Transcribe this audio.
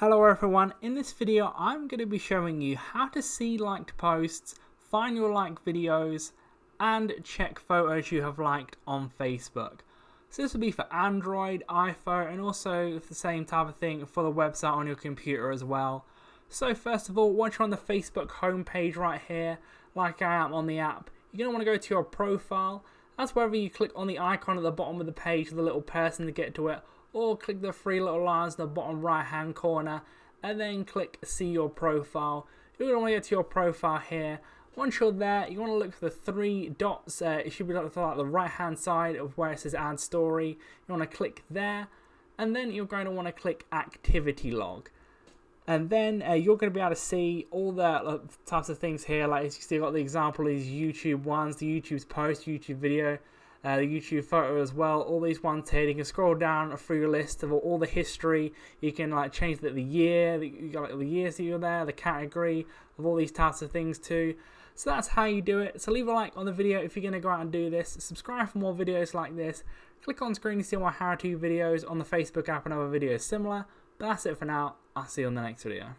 Hello everyone, in this video I'm going to be showing you how to see liked posts, find your liked videos and check photos you have liked on Facebook. So this will be for Android, iPhone and also the same type of thing for the website on your computer as well. So first of all, once you're on the Facebook homepage right here, like I am on the app, you're going to want to go to your profile. That's wherever you click on the icon at the bottom of the page, the little person to get to it, or click the three little lines in the bottom right hand corner and then click see your profile. You're going to want to get to your profile here. Once you're there, you want to look for the three dots. It should be like the right hand side of where it says add story. You want to click there and then you're going to want to click activity log. And then you're going to be able to see all the types of things here. Like you see, got the example of these YouTube ones, the YouTube's post, YouTube video, the YouTube photo as well. All these ones here. You can scroll down through your list of all the history. You can like change the year. You got like, the years that you're there, the category of all these types of things too. So that's how you do it. So leave a like on the video if you're going to go out and do this. Subscribe for more videos like this. Click on screen to see more how-to videos on the Facebook app and other videos similar. But that's it for now. I'll see you on the next video.